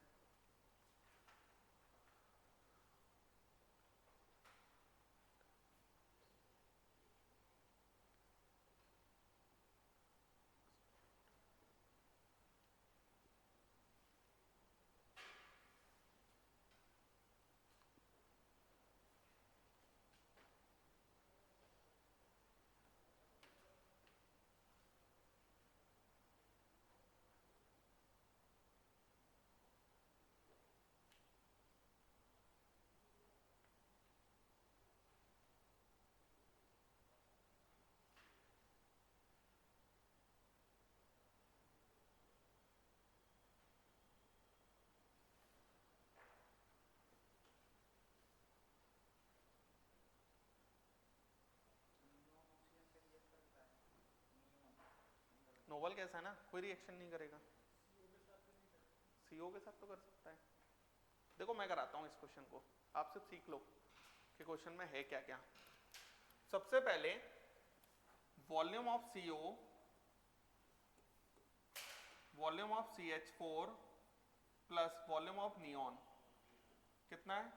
Nobel कैसा है ना, कोई reaction नहीं करेगा, CO के साथ तो कर सकता है। देखो मैं कराता हूँ इस क्वेश्चन को, आप सिर्फ सीख लो कि क्वेश्चन में है क्या क्या। सबसे पहले volume of CH4 plus volume of neon कितना है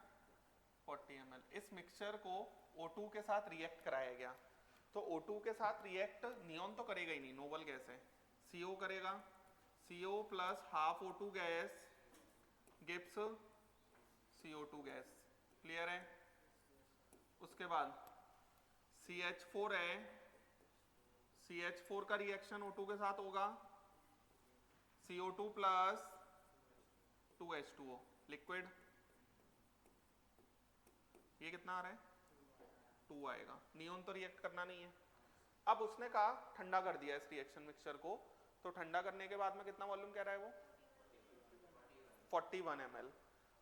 40 ml। इस मिक्सचर को O2 के साथ रिएक्ट कराया गया, तो O2 के साथ रिएक्ट नियॉन तो करेगा ही नहीं, नोबल गैस है, CO करेगा, CO plus half O2 gas gives CO2 gas. Clear है। उसके बाद CH4 है, CH4 का रिएक्शन O2 के साथ होगा, CO2 प्लस 2H2O लिक्विड, ये कितना आ रहा है 2 आएगा। नियॉन तो रिएक्ट करना नहीं है। अब उसने कहा ठंडा कर दिया इस रिएक्शन मिक्सचर को, तो ठंडा करने के बाद में कितना वॉल्यूम कह रहा है वो 41 ml।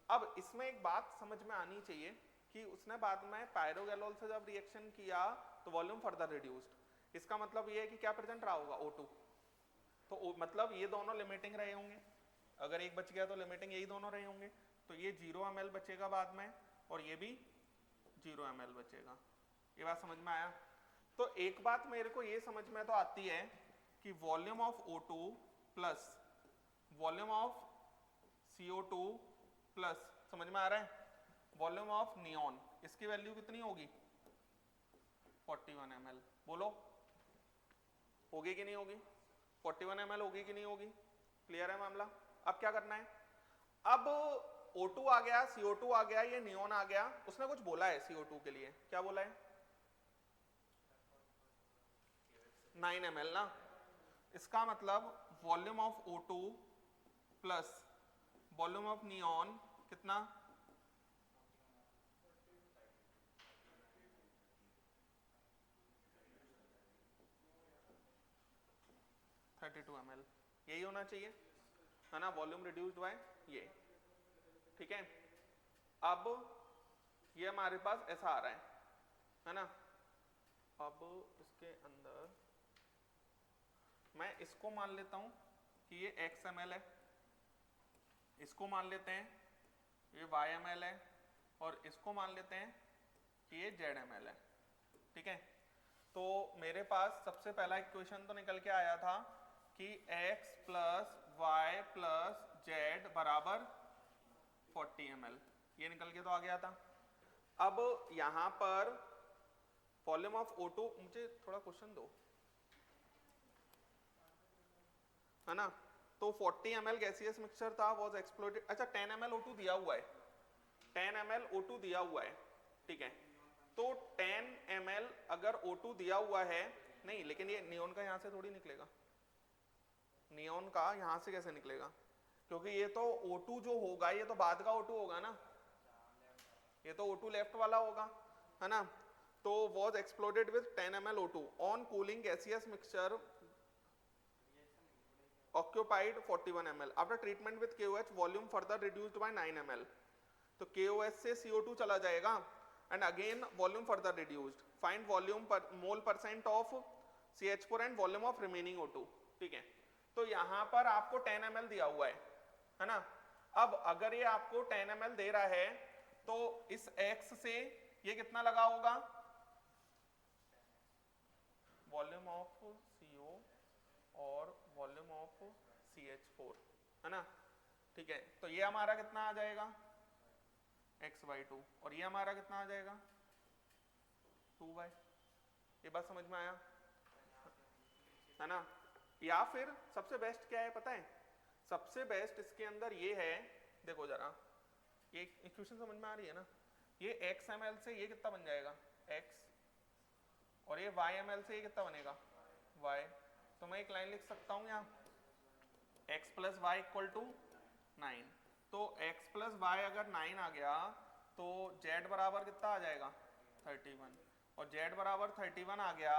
अब इसमें एक बात समझ में आनी चाहिए कि उसने बाद में पायरोगैलोल से जब रिएक्शन किया तो वॉल्यूम फर्दर रिड्यूस्ड, इसका मतलब ये है कि क्या प्रेजेंट रहा होगा O2, तो मतलब ये दोनों लिमिटिंग रहे होंगे, अगर एक बच गया तो लिमिटिंग यही दोनों रहे होंगे, तो ये 0 ml बचेगा बाद में और ये भी 0 ml बचेगा। ये बात समझ में आया? तो एक बात मेरे को ये समझ में तो आती है कि volume of O2 plus volume of CO2 plus, समझ में आ रहा है, वॉल्यूम ऑफ नियॉन, इसकी वैल्यू कितनी होगी 41 ml। बोलो होगी कि नहीं होगी? 41 ml होगी कि नहीं होगी? क्लियर है मामला? अब क्या करना है, अब O2 आ गया, CO2 आ गया, ये नियॉन आ गया, उसने कुछ बोला है CO2 के लिए, क्या बोला है 9 ml ना, इसका मतलब volume of O2 plus volume of neon कितना 32 ml, यही होना चाहिए है ना, वॉल्यूम रिड्यूस्ड बाय ये, ठीक है। अब ये हमारे पास ऐसा आ रहा है ना, अब इसके अंदर मैं इसको मान लेता हूं कि ये x ml है, इसको मान लेते हैं ये y ml है, और इसको मान लेते हैं कि ये z ml है, ठीक है। तो मेरे पास सबसे पहला इक्वेशन तो निकल के आया था कि x plus y plus z बराबर 40 ml, ये निकल के तो आ गया था। अब यहां पर वॉल्यूम ऑफ O2, मुझे थोड़ा क्वेश्चन दो है ना, तो 40 ml गैसियस मिक्सचर था, वाज एक्सप्लोडेड, अच्छा 10 ml O2 दिया हुआ है, 10 ml O2 दिया हुआ है, ठीक है। तो 10 ml अगर O2 दिया हुआ है, नहीं लेकिन ये नियॉन का यहां से थोड़ी निकलेगा, नियॉन का यहां से कैसे निकलेगा, क्योंकि ये तो O2 जो होगा ये तो बाद का O2 होगा ना, ये तो O2 लेफ्ट वाला होगा है ना। तो was exploded with 10 ml O2 on cooling gaseous mixture occupied 41 ml after treatment with KOH volume further reduced by 9 ml, तो KOH से CO2 चला जाएगा and again volume further reduced, find volume per mole percent of CH4 and volume of remaining O2, ठीक है। तो यहां पर आपको 10 ml दिया हुआ है ना, अब अगर ये आपको 10 ml दे रहा है तो इस X से ये कितना लगा होगा, वॉल्यूम ऑफ CO और वॉल्यूम ऑफ CH4 है ना, ठीक है। तो ये हमारा कितना आ जाएगा x/2 और ये हमारा कितना आ जाएगा 2y, ये बात समझ में आया है ना। या फिर सबसे बेस्ट क्या है पता है, सबसे बेस्ट इसके अंदर ये है, देखो जरा ये इक्वेशन समझ में आ रही है ना, ये x ml से ये कितना बन जाएगा x, और ये y ml से ये कितना बनेगा y, तो मैं एक लाइन लिख सकता हूं यहाँ x plus y equal to 9, तो x प्लस वाई अगर 9 आ गया तो z बराबर कितना आ जाएगा 31, और z बराबर 31 आ गया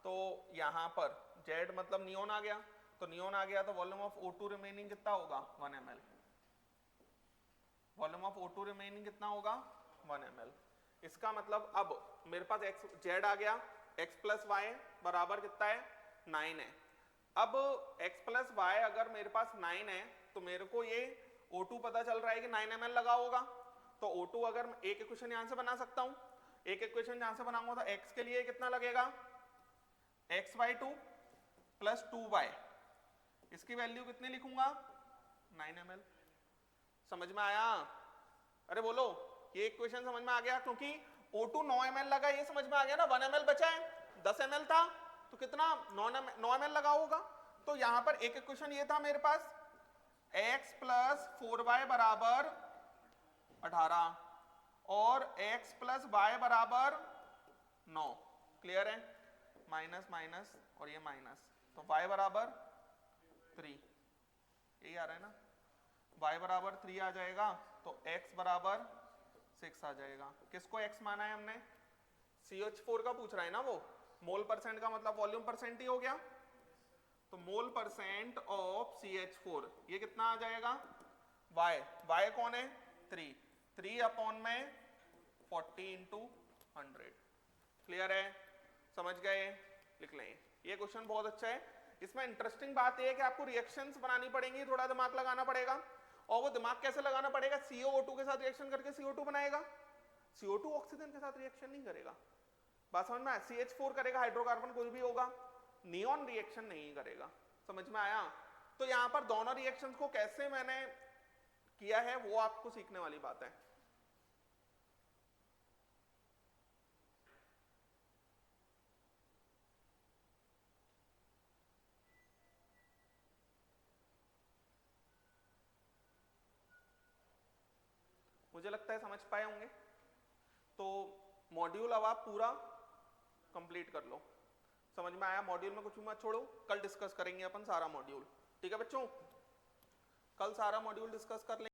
तो यहाँ पर z मतलब नियॉन आ गया, तो नियॉन आ गया तो वॉल्यूम ऑफ O2 रिमेनिंग कितना होगा 1 ml, volume of O2 remaining कितना होगा 1 ml। इसका मतलब अब मेरे पास z आ गया, x प्लस वाई बराबर कितना है 9 है। अब x प्लस वाई अगर मेरे पास 9 है तो मेरे को ये O2 पता चल रहा है कि 9 ml लगा होगा, तो O2 अगर एक इक्वेशन यहां से बना सकता हूं, एक इक्वेशन यहां से बनाऊंगा तो x के लिए कितना लगेगा x/2 प्लस 2y, इसकी वैल्यू कितनी लिखूंगा 9 ml, समझ में आया? अरे बोलो ये इक्वेशन समझ में आ गया, क्योंकि O2 9 ml लगा, ये समझ में आ गया ना, 1 ml बचा है, 10 ml था तो कितना 9 ml लगा होगा। तो यहां पर एक इक्वेशन ये था मेरे पास x प्लस 4y बराबर 18 और x प्लस y बराबर 9, क्लियर है, माइनस माइनस और ये माइनस, तो y बराबर 3, यही आ रहा है ना, y बराबर 3 आ जाएगा तो x बराबर 6 आ जाएगा। किसको x माना है हमने, CH4 का पूछ रहा है ना वो, मोल परसेंट का मतलब वॉल्यूम परसेंट ही हो गया, तो मोल परसेंट ऑफ CH4 ये कितना आ जाएगा y कौन है 3 अपॉन में 40 इंटू 100, क्लियर है, समझ गए, लिख लें। ये क्वेश्चन बहुत अच्छा है, इसमें इंटरेस्टिंग बात यह है कि आपको रिएक्शंस बनानी पड़ेंगी, थोड़ा दिमाग लगाना पड़ेगा। और वो दिमाग कैसे लगाना पड़ेगा? CO2 के साथ रिएक्शन करके CO2 बनाएगा, CO2 ऑक्सीजन के साथ रिएक्शन नहीं करेगा। बात समझ में आया? CH4 करेगा, हाइड्रोकार्बन कुछ भी होगा, नियॉन रिएक्शन नहीं करेगा। समझ में आया? तो यहां पर दोनों रिएक्शंस को कैसे मैंने किया है वो आपको सीखने वाली बात है। मुझे लगता है समझ पाए होंगे। तो मॉड्यूल अब आप पूरा कंप्लीट कर लो। समझ में आया? मॉड्यूल में कुछ भी मत छोड़ो, कल डिस्कस करेंगे अपन सारा मॉड्यूल। ठीक है बच्चों, कल सारा मॉड्यूल डिस्कस कर लेंगे।